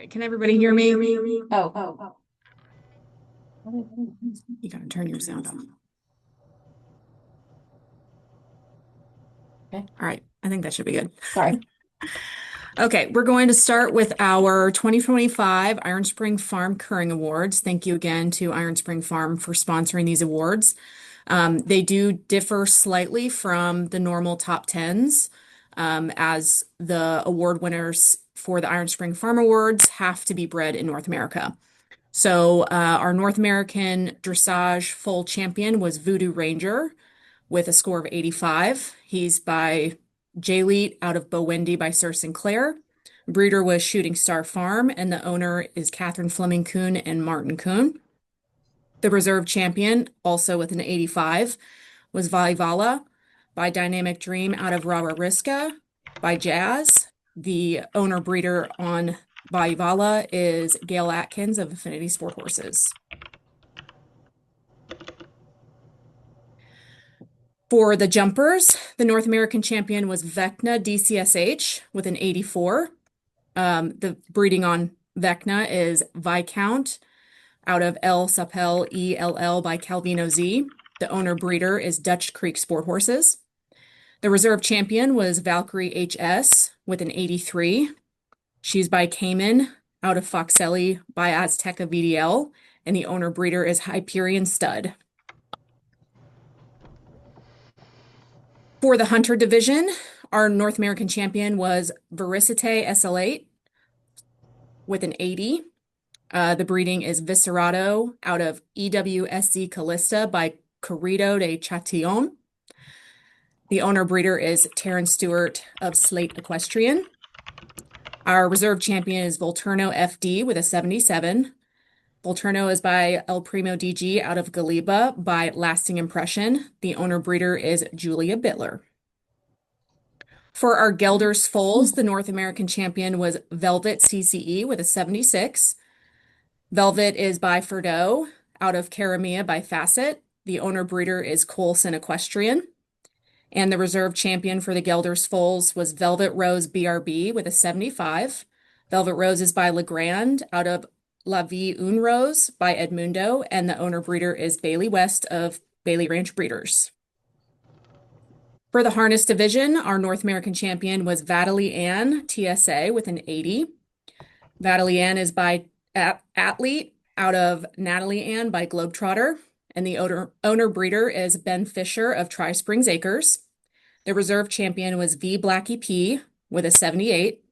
right, can everybody hear me? Oh. You gotta turn your sound off. Okay. All right, I think that should be good. Sorry. Okay, we're going to start with our 2025 Iron Spring Farm Curing Awards. Thank you again to Iron Spring Farm for sponsoring these awards. They do differ slightly from the normal top tens, as the award winners for the Iron Spring Farm Awards have to be bred in North America. So our North American dressage foal champion was Voodoo Ranger with a score of 85. He's by J-Leet out of Bowendy by Sir Sinclair. Breeder was Shooting Star Farm, and the owner is Catherine Fleming Kuhn and Martin Kuhn. The reserve champion, also with an 85, was Valivala by Dynamic Dream out of Rawa by Jazz. The owner breeder on Valivala is Gail Atkins of Affinity Sport Horses. For the jumpers, the North American champion was Vecna DCSH with an 84. The breeding on Vecna is Viscount out of El Sapel ELL by Calvino Z. The owner breeder is Dutch Creek Sport Horses. The reserve champion was Valkyrie HS with an 83. She's by Cayman out of Foxelli by Azteca VDL, and the owner breeder is Hyperion Stud. For the Hunter division, our North American champion was Vericite SL8 with an 80. The breeding is Viscerado out of EWSC Callista by Corrido de Chatillon. The owner breeder is Taryn Stewart of Slate Equestrian. Our reserve champion is Volturno FD with a 77. Volturno is by El Primo DG out of Galiba by Lasting Impression. The owner breeder is Julia Bittler. For our Gelders foals, the North American champion was Velvet CCE with a 76. Velvet is by Ferdo out of Caramia by Facet. The owner breeder is Colson Equestrian. And the reserve champion for the Gelders foals was Velvet Rose BRB with a 75. Velvet Rose is by Legrand out of La Vie Une Rose by Edmundo. And the owner breeder is Bailey West of Bailey Ranch Breeders. For the harness division, our North American champion was Vatalie Ann TSA with an 80. Vatalie Ann is by Athlete out of Natalie Ann by Globetrotter, and the owner breeder is Ben Fisher of Tri Springs Acres. The reserve champion was V Blackie P with a 78.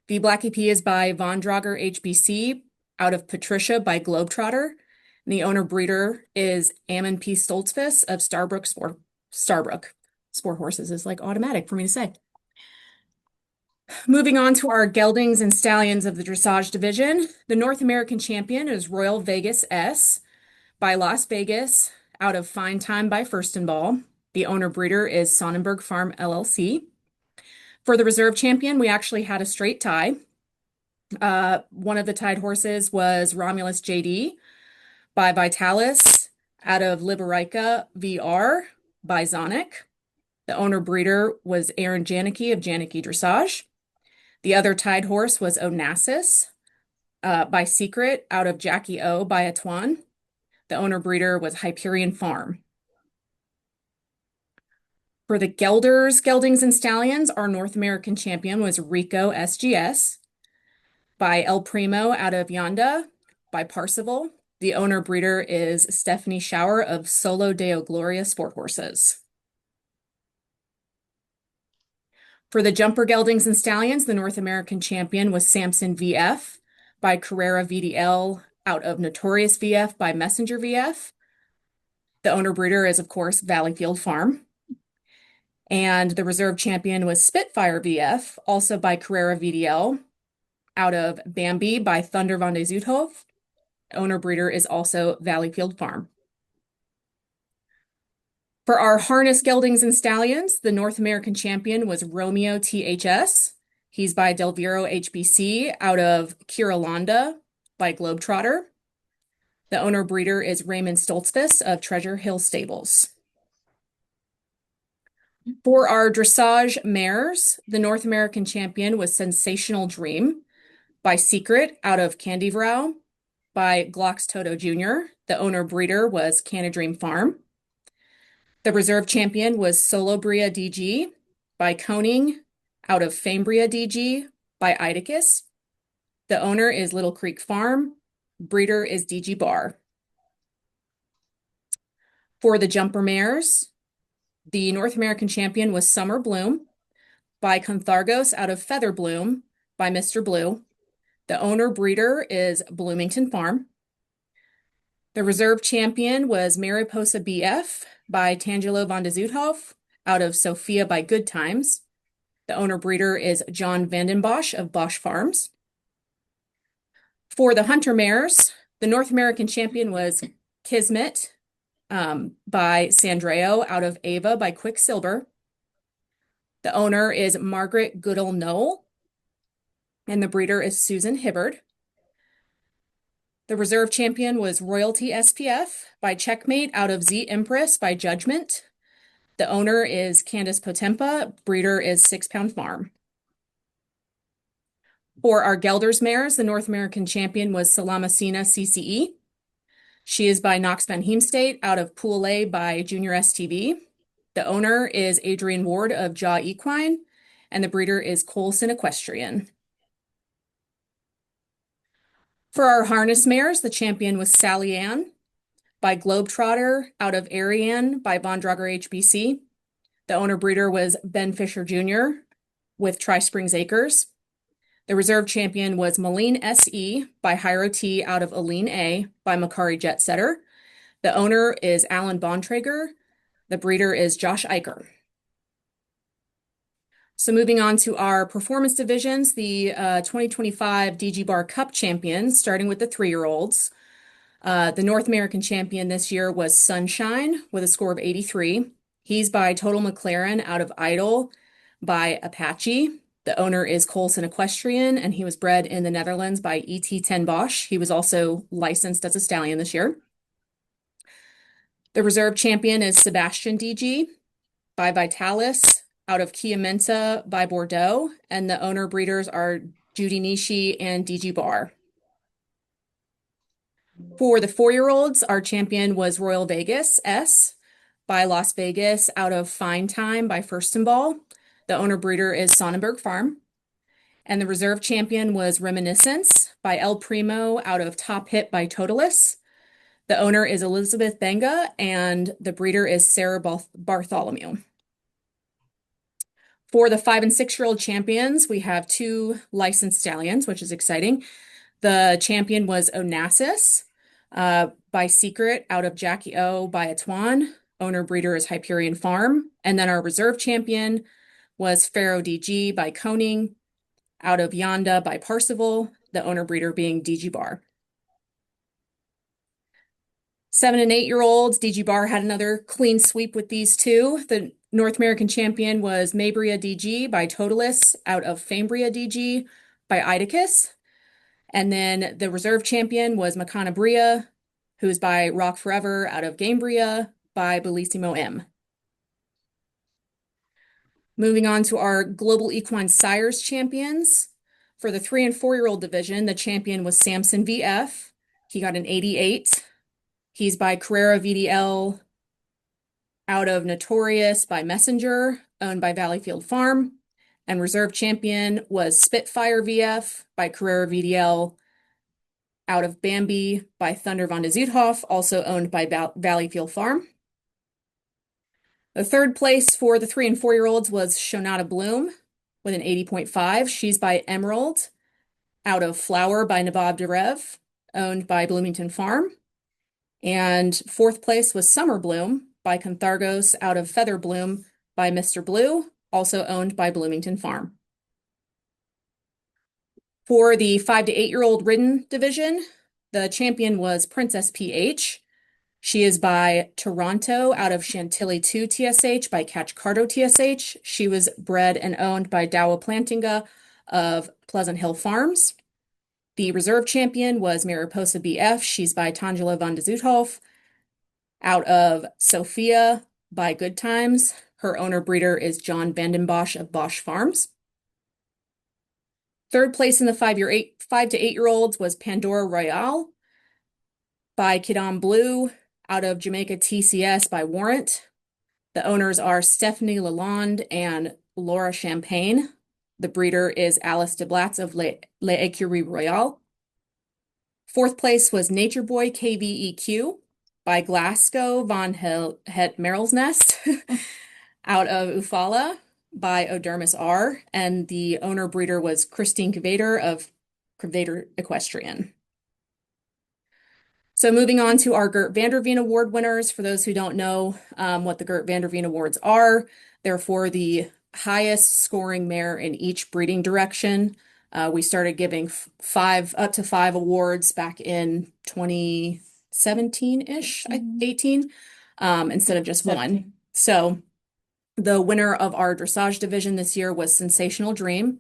V Blackie P is by Von Drager HBC out of Patricia by Globetrotter. And the owner breeder is Ammon P. Stoltzfus of Starbrook. Sport Horses is like automatic for me to say. Moving on to our geldings and stallions of the dressage division, the North American champion is Royal Vegas S by Las Vegas out of Fine Time by Furstenball. The owner breeder is Sonnenberg Farm LLC. For the reserve champion, we actually had a straight tie. One of the tied horses was Romulus JD by Vitalis out of Liberica VR by Zonic. The owner breeder was Aaron Janicki of Janicki Dressage. The other tied horse was Onassis by Secret out of Jackie O by Atuan. The owner breeder was Hyperion Farm. For the Gelders, Geldings, and Stallions, our North American champion was Rico SGS by El Primo out of Yonda by Parsival. The owner breeder is Stephanie Shower of Solo Deo Gloria Sport Horses. For the Jumper Geldings and Stallions, the North American champion was Samson VF by Carrera VDL out of Notorious VF by Messenger VF. The owner breeder is, of course, Valleyfield Farm. And the reserve champion was Spitfire VF, also by Carrera VDL, out of Bambi by Thunder von de Zoethof. Owner breeder is also Valleyfield Farm. For our harness geldings and stallions, the North American champion was Romeo THS. He's by Delviro HBC out of Kiralanda by Globetrotter. The owner breeder is Raymond Stoltzfus of Treasure Hill Stables. For our dressage mares, the North American champion was Sensational Dream by Secret out of Candyvrow, by Glocks Toto Jr. The owner breeder was Canadream Farm. The reserve champion was Solobria DG by Koning out of Fambria DG by Idicus. The owner is Little Creek Farm. Breeder is DG Bar. For the jumper mares, the North American champion was Summer Bloom by Conthargos out of Feather Bloom by Mr. Blue. The owner breeder is Bloomington Farm. The reserve champion was Mariposa BF by Tangelo van de Zoethof out of Sophia by Good Times. The owner breeder is John Vandenbosch of Bosch Farms. For the hunter mares, the North American champion was Kismet by Sandreo out of Ava by Quicksilver. The owner is Margaret Goodall Knoll, and the breeder is Susan Hibbard. The reserve champion was Royalty SPF by Checkmate out of Z Empress by Judgment. The owner is Candace Potempa. Breeder is 6 Pound Farm. For our Gelders mares, the North American champion was Salamacina CCE. She is by Knox Van Heemstate out of Pool A by Junior STV. The owner is Adrian Ward of Jaw Equine, and the breeder is Colson Equestrian. For our harness mares, the champion was Sally Ann by Globetrotter out of Ariane by Von Drager HBC. The owner breeder was Ben Fisher Jr. with Tri Springs Acres. The reserve champion was Maline SE by Hyro T out of Aline A by Macari Jet Setter. The owner is Alan Bontrager. The breeder is Josh Eicher. So moving on to our performance divisions, the 2025 DG Bar Cup champions, starting with the 3-year-olds. The North American champion this year was Sunshine with a score of 83. He's by Total McLaren out of Idle by Apache. The owner is Colson Equestrian, and he was bred in the Netherlands by E.T. Ten Bosch. He was also licensed as a stallion this year. The reserve champion is Sebastian DG by Vitalis out of Chiamenta by Bordeaux, and the owner breeders are Judy Nishi and DG Bar. For the 4-year-olds, our champion was Royal Vegas S by Las Vegas out of Fine Time by Furstenball. The owner breeder is Sonnenberg Farm. And the reserve champion was Reminiscence by El Primo out of Top Hit by Totalis. The owner is Elizabeth Benga, and the breeder is Sarah Bartholomew. For the 5- and 6-year-old champions, we have 2 licensed stallions, which is exciting. The champion was Onassis by Secret out of Jackie O by Atuan. Owner breeder is Hyperion Farm. And then our reserve champion was Pharaoh DG by Koning out of Yonda by Parsival, the owner breeder being DG Bar. 7- and 8-year-olds, DG Bar had another clean sweep with these 2. The North American champion was Maybria DG by Totalis out of Fambria DG by Idicus. And then the reserve champion was Makana Bria, who's by Rock Forever out of Gamebria by Bellissimo M. Moving on to our Global Equine Sires champions. For the 3- and 4-year-old division, the champion was Samson VF. He got an 88. He's by Carrera VDL out of Notorious by Messenger, owned by Valleyfield Farm. And reserve champion was Spitfire VF by Carrera VDL out of Bambi by Thunder von de Zoethof, also owned by Valleyfield Farm. The 3rd place for the 3- and 4-year-olds was Shonata Bloom with an 80.5. She's by Emerald out of Flower by Nabab Derev, owned by Bloomington Farm. And 4th place was Summer Bloom by Conthargos out of Feather Bloom by Mr. Blue, also owned by Bloomington Farm. For the 5- to 8-year-old ridden division, the champion was Princess PH. She is by Toronto out of Chantilly 2 TSH by Catch Cardo TSH. She was bred and owned by Dawa Plantinga of Pleasant Hill Farms. The reserve champion was Mariposa BF. She's by Tangela van de Zoethof out of Sophia by Good Times. Her owner breeder is John Vandenbosch of Bosch Farms. Third place in the 5 to 8-year-olds was Pandora Royale by Kidam Blue out of Jamaica TCS by Warrant. The owners are Stephanie Lalonde and Laura Champagne. The breeder is Alice DeBlatz of L'Écurie Royale. Fourth place was Nature Boy KVEQ by Glasgow von Het Merrill's Nest out of Ufala by Odermis R. And the owner breeder was Christine Kvader of Kvader Equestrian. So moving on to our Gert van der Veen Award winners. For those who don't know what the Gert van der Veen Awards are, they're for the highest scoring mare in each breeding direction. We started giving up to five awards back in 2017-ish, 18, instead of just 17. One. So the winner of our dressage division this year was Sensational Dream.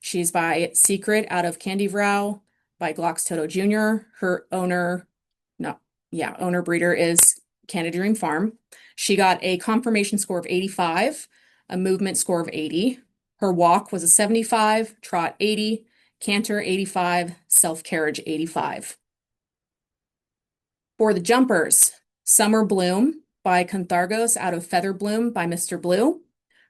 She's by Secret out of Candy Vrow by Glocks Toto Jr. Her owner breeder is Canada Dream Farm. She got a conformation score of 85, a movement score of 80. Her walk was a 75, trot 80, canter 85, self-carriage 85. For the jumpers, Summer Bloom by Canthargos out of Feather Bloom by Mr. Blue.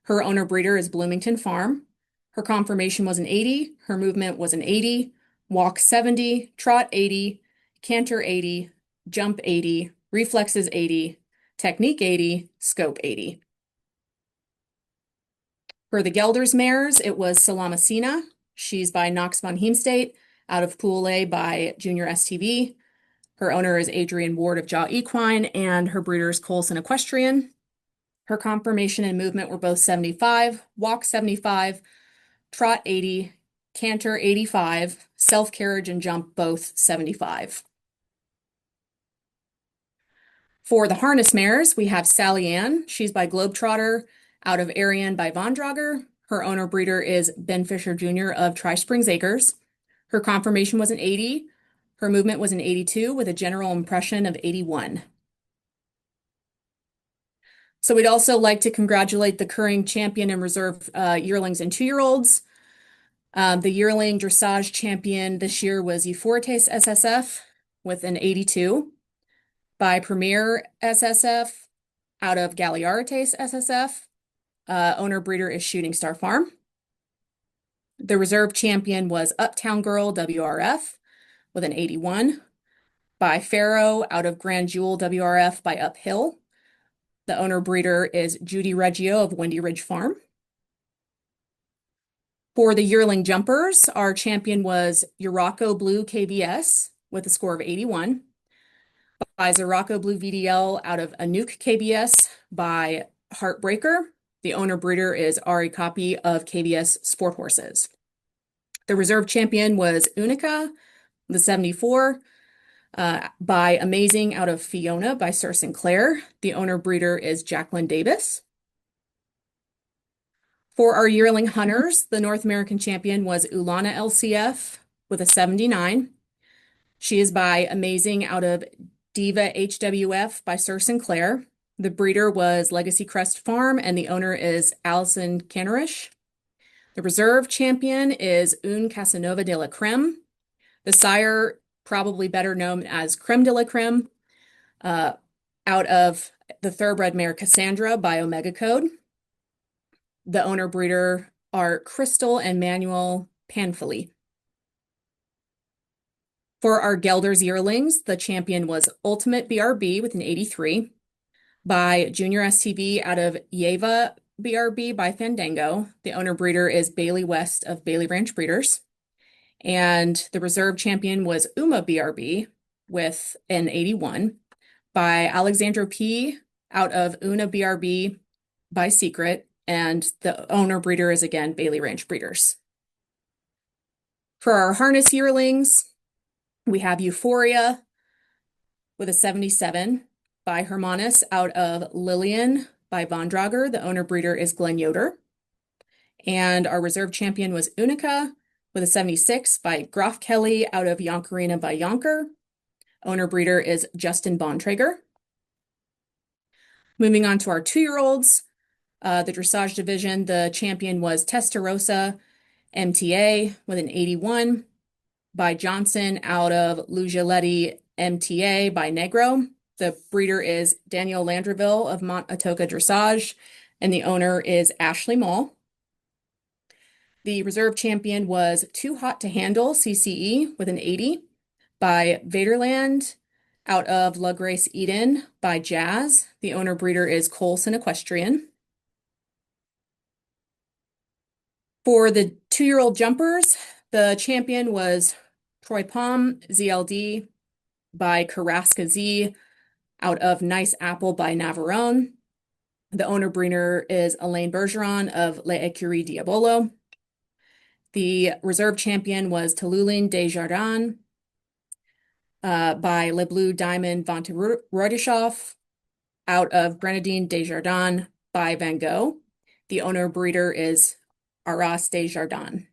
Her owner breeder is Bloomington Farm. Her conformation was an 80, her movement was an 80, walk 70, trot 80, canter 80, jump 80, reflexes 80, technique 80, scope 80. For the Gelders mares, it was Salamacina. She's by Knox von Heemstate out of Pool A by Junior STV. Her owner is Adrian Ward of Jaw Equine, and her breeder is Colson Equestrian. Her conformation and movement were both 75, walk 75, trot 80, canter 85, self-carriage and jump both 75. For the harness mares, we have Sally Ann. She's by Globetrotter out of Ariane by Von Drager. Her owner breeder is Ben Fisher Jr. of Tri Springs Acres. Her conformation was an 80. Her movement was an 82 with a general impression of 81. So we'd also like to congratulate the current champion and reserve yearlings and 2-year-olds. The yearling dressage champion this year was Euphortes SSF with an 82 by Premier SSF out of Galeartes SSF. Owner breeder is Shooting Star Farm. The reserve champion was Uptown Girl WRF with an 81 by Pharaoh out of Grand Jewel WRF by Uphill. The owner breeder is Judy Reggio of Windy Ridge Farm. For the yearling jumpers, our champion was Urocco Blue KBS with a score of 81 by Zerocco Blue VDL out of Anouk KBS by Heartbreaker. The owner breeder is Ari Copy of KBS Sport Horses. The reserve champion was Unica, the 74, by Amazing out of Fiona by Sir Sinclair. The owner breeder is Jacqueline Davis. For our yearling hunters, the North American champion was Ulana LCF with a 79. She is by Amazing out of Diva HWF by Sir Sinclair. The breeder was Legacy Crest Farm, and the owner is Allison Cannerish. The reserve champion is Un Casanova de la Creme. The sire, probably better known as Creme de la Creme, out of the thoroughbred mare Cassandra by Omega Code. The owner breeder are Crystal and Manuel Panfili. For our Gelders yearlings, the champion was Ultimate BRB with an 83 by Junior STV out of Yeva BRB by Fandango. The owner breeder is Bailey West of Bailey Ranch Breeders. And the reserve champion was Uma BRB with an 81 by Alexandra P out of Una BRB by Secret. And the owner breeder is again Bailey Ranch Breeders. For our harness yearlings, we have Euphoria with a 77 by Hermanus out of Lillian by Von Drager. The owner breeder is Glenn Yoder. And our reserve champion was Unica with a 76 by Groff Kelly out of Yonkerina by Yonker. Owner breeder is Justin Bontrager. Moving on to our 2-year-olds, the dressage division, the champion was Testarossa, MTA with an 81. By Johnson out of Lugaletti MTA by Negro. The breeder is Daniel Landreville of Mont Atoka Dressage, and the owner is Ashley Mall. The reserve champion was Too Hot to Handle CCE with an 80 by Vaderland out of La Grace Eden by Jazz. The owner breeder is Colson Equestrian. For the 2-year-old jumpers, the champion was Troy Palm ZLD by Carrasca Z out of Nice Apple by Navarone. The owner breeder is Elaine Bergeron of L'Écurie Diabolo. The reserve champion was Talulin Desjardins by Le Bleu Diamond Vante Rodischoff out of Grenadine Desjardins by Van Gogh. The owner breeder is Arras Desjardins.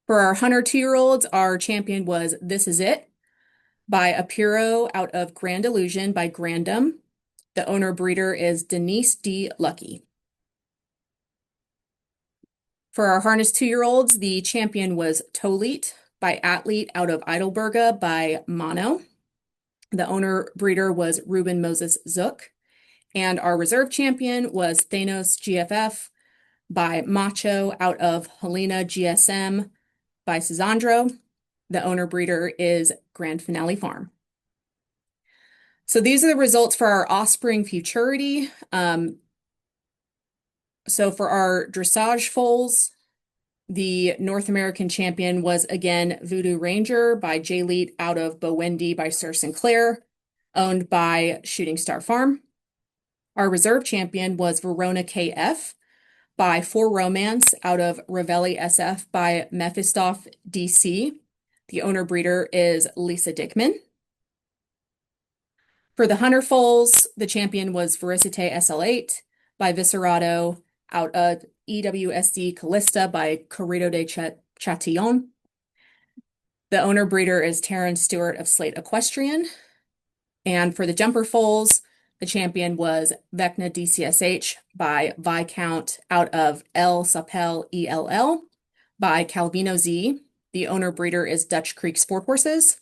For our Hunter 2-year-olds, our champion was This Is It by Apiro out of Grand Illusion by Grandom. The owner breeder is Denise D. Lucky. For our harness 2-year-olds, the champion was Toleat by Athlete out of Heidelberga by Mono. The owner breeder was Ruben Moses Zook. And our reserve champion was Thanos GFF by Macho out of Helena GSM by Cisandro. The owner breeder is Grand Finale Farm. So these are the results for our Offspring Futurity. So for our dressage foals, the North American champion was again Voodoo Ranger by J Leet out of Bowendi by Sir Sinclair, owned by Shooting Star Farm. Our reserve champion was Verona KF by For Romance out of Ravelli SF by Mephistoff DC. The owner breeder is Lisa Dickman. For the Hunter foals, the champion was Vericite SL8 by Viscerado out of EWSD Callista by Corrido de Chatillon. The owner breeder is Taryn Stewart of Slate Equestrian. And for the jumper foals, the champion was Vecna DCSH by Viscount out of El Sapel ELL by Calvino Z. The owner breeder is Dutch Creek Sport Horses.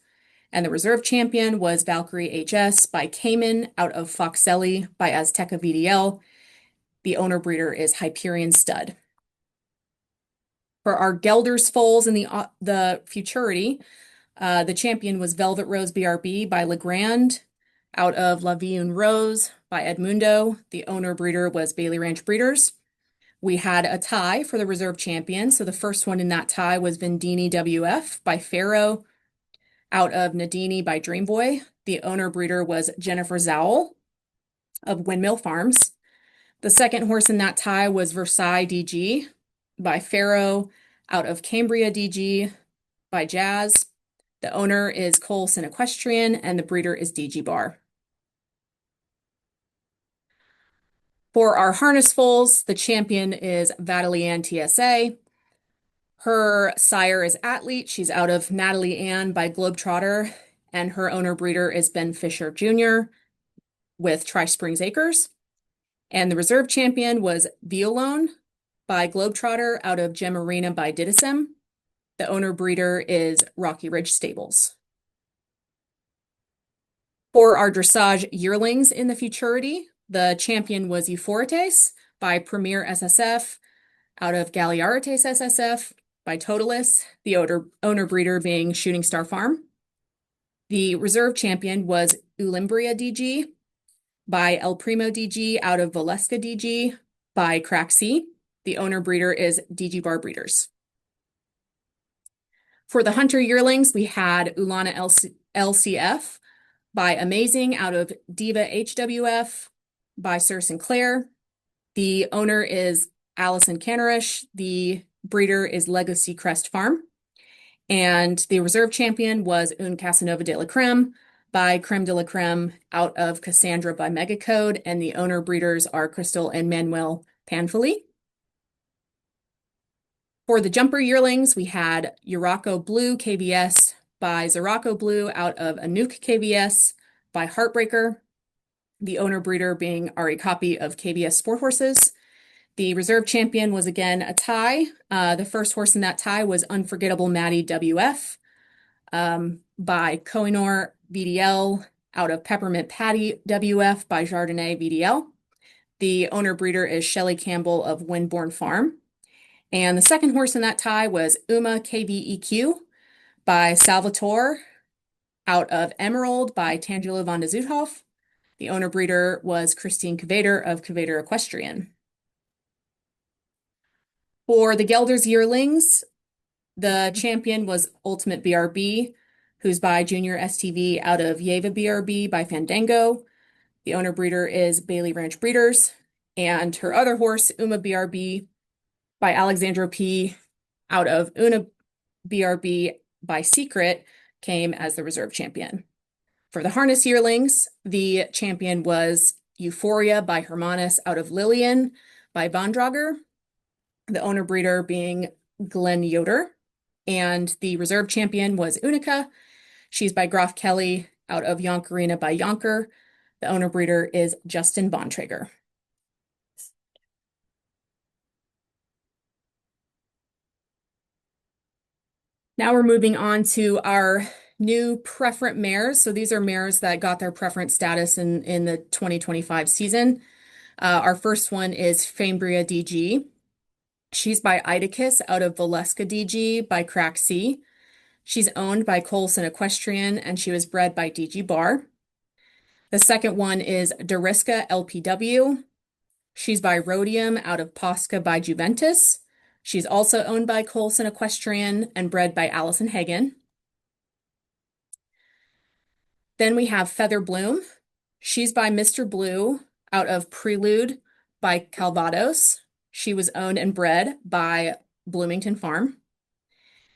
And the reserve champion was Valkyrie HS by Cayman out of Foxelli by Azteca VDL. The owner breeder is Hyperion Stud. For our Gelders foals in the Futurity, the champion was Velvet Rose BRB by Legrand out of La Vie Une Rose by Edmundo. The owner breeder was Bailey Ranch Breeders. We had a tie for the reserve champion. So the first one in that tie was Vendini WF by Pharaoh out of Nadini by Dreamboy. The owner breeder was Jennifer Zowell of Windmill Farms. The second horse in that tie was Versailles DG by Pharaoh out of Cambria DG by Jazz. The owner is Colson Equestrian and the breeder is DG Bar. For our harness foals, the champion is Vadalian TSA. Her sire is Athlete. She's out of Natalie Ann by Globetrotter, and her owner breeder is Ben Fisher Jr. with Tri Springs Acres. And the reserve champion was Violone by Globetrotter out of Gemarina by Didisem. The owner breeder is Rocky Ridge Stables. For our dressage yearlings in the Futurity, the champion was Euphortes by Premier SSF out of Galearites SSF by Totalis, the owner breeder being Shooting Star Farm. The reserve champion was Ulimbria DG by El Primo DG out of Valeska DG by Crack C. The owner breeder is DG Bar Breeders. For the Hunter yearlings, we had Ulana LCF by Amazing out of Diva HWF by Sir Sinclair. The owner is Allison Canarish. The breeder is Legacy Crest Farm. And the reserve champion was Un Casanova de la Creme by Creme de la Creme out of Cassandra by Megacode. And the owner breeders are Crystal and Manuel Panfili. For the jumper yearlings, we had Uraco Blue KVS by Zaraco Blue out of Anouk KVS by Heartbreaker. The owner breeder being Ari Copy of KBS Sport Horses. The reserve champion was again a tie. The first horse in that tie was Unforgettable Maddie WF by Kohinoor VDL out of Peppermint Patty WF by Jardinay VDL. The owner breeder is Shelley Campbell of Winborn Farm. And the second horse in that tie was Uma KVEQ by Salvatore out of Emerald by Tangelo van de Zoethof. The owner breeder was Christine Cavader of Cavader Equestrian. For the Gelders yearlings, the champion was Ultimate BRB, who's by Junior STV out of Yeva BRB by Fandango. The owner breeder is Bailey Ranch Breeders. And her other horse, Uma BRB, by Alexandra P. out of Una BRB by Secret, came as the reserve champion. For the harness yearlings, the champion was Euphoria by Hermanus out of Lillian by Bondrager, the owner breeder being Glenn Yoder. And the reserve champion was Unica. She's by Groff Kelly out of Yonkerina by Yonker. The owner breeder is Justin Bontrager. Now we're moving on to our new preferent mares. So these are mares that got their preference status in the 2025 season. Our first one is Fambria DG. She's by Idicus out of Valeska DG by Crack C. She's owned by Colson Equestrian and she was bred by DG Bar. The second one is Dariska LPW. She's by Rhodium out of Posca by Juventus. She's also owned by Colson Equestrian and bred by Allison Hagen. Then we have Feather Bloom. She's by Mr. Blue out of Prelude by Calvados. She was owned and bred by Bloomington Farm.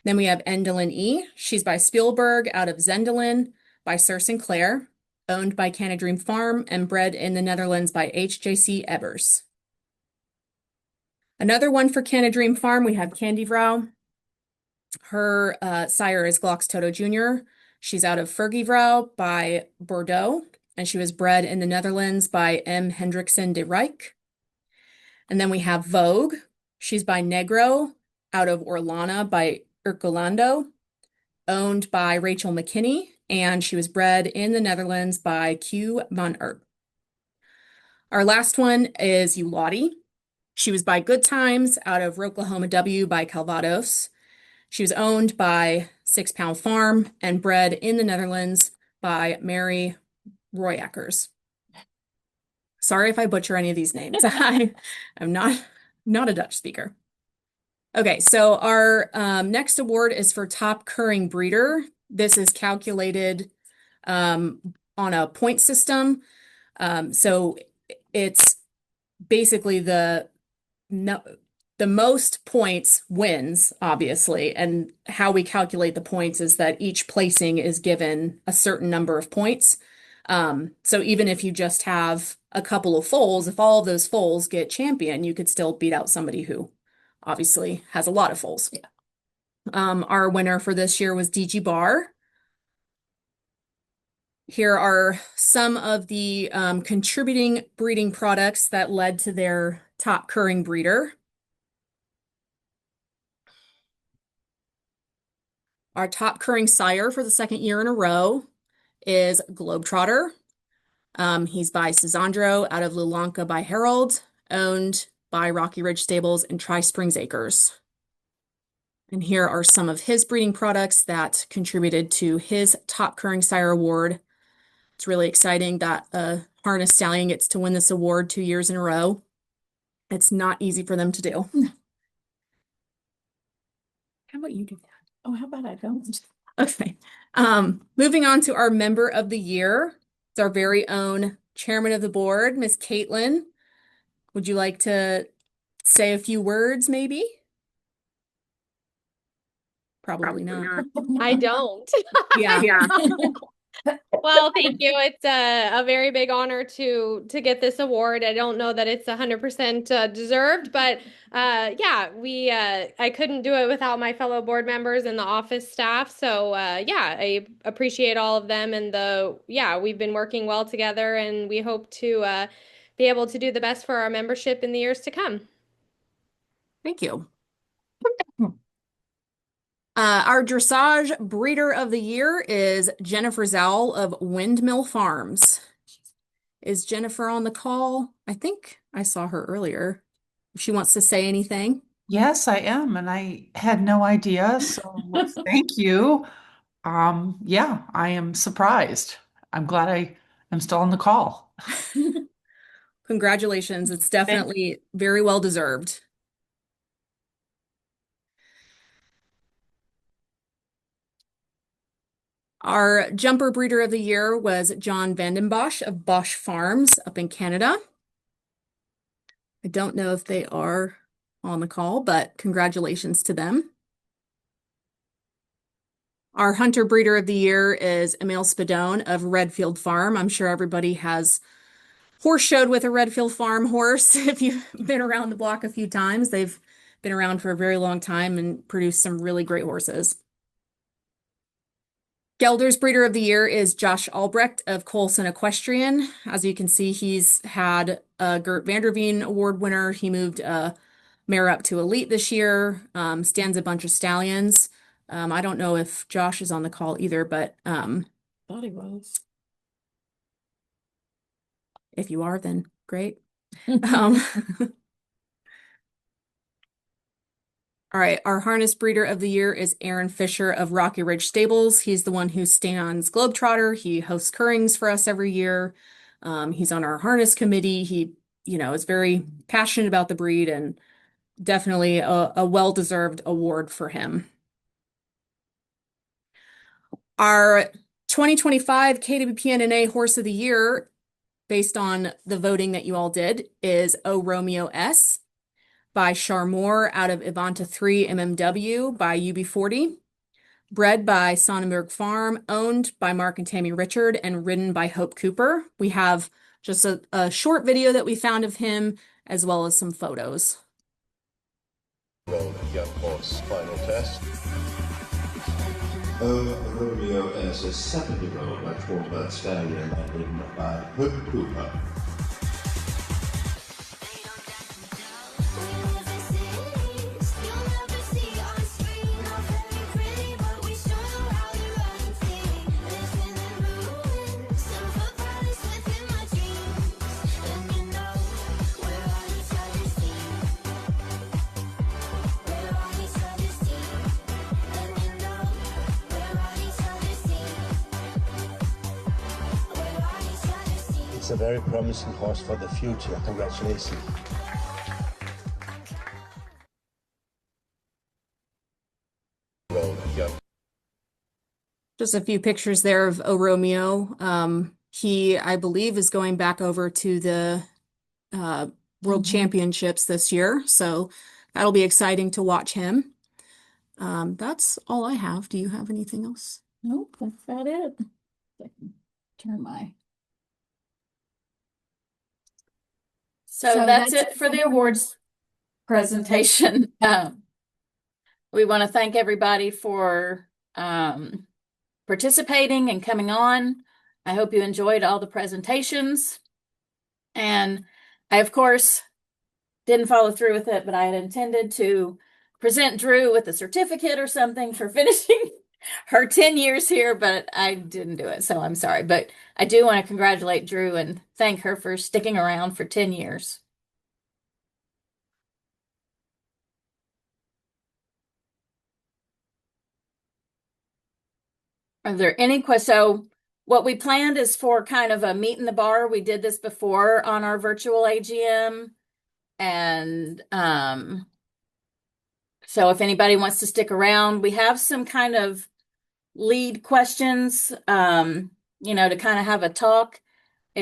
Then we have Endelin E. She's by Spielberg out of Zendelin by Sir Sinclair, owned by Canadream Farm and bred in the Netherlands by HJC Ebers. Another one for Canadream Farm, we have Candy Vrow. Her sire is Glocks Toto Jr. She's out of Fergie by Bordeaux, and she was bred in the Netherlands by M. Hendrickson de Rijk. And then we have Vogue. She's by Negro out of Orlana by Urcolando, owned by Rachel McKinney, and she was bred in the Netherlands by Q. van Erp. Our last one is Ulati. She was by Good Times out of Oklahoma W by Calvados. She was owned by 6 Pound Farm and bred in the Netherlands by Mary Royackers. Sorry if I butcher any of these names. I'm not a Dutch speaker. Okay, so our next award is for Top Curring Breeder. This is calculated on a point system. So it's basically the most points wins, obviously. And how we calculate the points is that each placing is given a certain number of points. So even if you just have a couple of foals, if all of those foals get champion, you could still beat out somebody who obviously has a lot of foals. Yeah. Our winner for this year was DG Bar. Here are some of the contributing breeding products that led to their top curring breeder. Our top curring sire for the second year in a row is Globetrotter. He's by Cisandro out of Lulanka by Harold, owned by Rocky Ridge Stables and Tri Springs Acres. And here are some of his breeding products that contributed to his top curring sire award. It's really exciting that a harness stallion gets to win this award 2 years in a row. It's not easy for them to do. How about you do that? Oh, how about I don't? Okay. Moving on to our member of the year. It's our very own chairman of the board, Miss Caitlin. Would you like to say a few words, maybe? Probably not. I don't. Yeah. Well, thank you. It's a very big honor to get this award. I don't know that it's 100% deserved, but yeah, I couldn't do it without my fellow board members and the office staff. So yeah, I appreciate all of them, and we've been working well together, and we hope to be able to do the best for our membership in the years to come. Thank you. Our dressage breeder of the year is Jennifer Zowell of Windmill Farms. Is Jennifer on the call? I think I saw her earlier. If she wants to say anything. Yes, I am, and I had no idea, so thank you. Yeah, I am surprised. I'm glad I am still on the call. Congratulations. It's Thank definitely very well deserved. Our jumper breeder of the year was John Vandenbosch of Bosch Farms up in Canada. I don't know if they are on the call, but congratulations to them. Our hunter breeder of the year is Emil Spadone of Redfield Farm. I'm sure everybody has horse showed with a Redfield Farm horse. If you've been around the block a few times, they've been around for a very long time and produced some really great horses. Gelder's breeder of the year is Josh Albrecht of Colson Equestrian. As you can see, he's had a Gert Vanderveen Award winner. He moved a mare up to elite this year, stands a bunch of stallions. I don't know if Josh is on the call either, but Thought he was. if you are, then great. Um, all right, our harness breeder of the year is Aaron Fisher of Rocky Ridge Stables. He's the one who stands Globetrotter. He hosts Currings for us every year. He's on our harness committee. He, is very passionate about the breed and definitely a well-deserved award for him. Our 2025 KWPN-NA Horse of the Year, based on the voting that you all did, is O Romeo S by Charmour out of Ivanta 3 MMW by UB40. Bred by Sonnenberg Farm, owned by Mark and Tammy Richard, and ridden by Hope Cooper. We have just a short video that we found of him, as well as some photos. Roll young horse final test. Romeo is a 7-year-old Metro stallion and ridden by Hook Cooper. It's a very promising horse for the future. Congratulations. Roll young. Just a few pictures there of O Romeo. He, I believe, is going back over to the World Championships this year, so that'll be exciting to watch him. That's all I have. Do you have anything else? Nope, that's about it. I can turn my. So that's it for the awards presentation. We want to thank everybody for participating and coming on. I hope you enjoyed all the presentations. And I, of course, didn't follow through with it, but I had intended to present Drew with a certificate or something for finishing her 10 years here, but I didn't do it, so I'm sorry. But I do want to congratulate Drew and thank her for sticking around for 10 years. Are there any questions? So what we planned is for kind of a meet in the bar. We did this before on our virtual AGM. And so if anybody wants to stick around, we have some kind of lead questions, to kind of have a talk.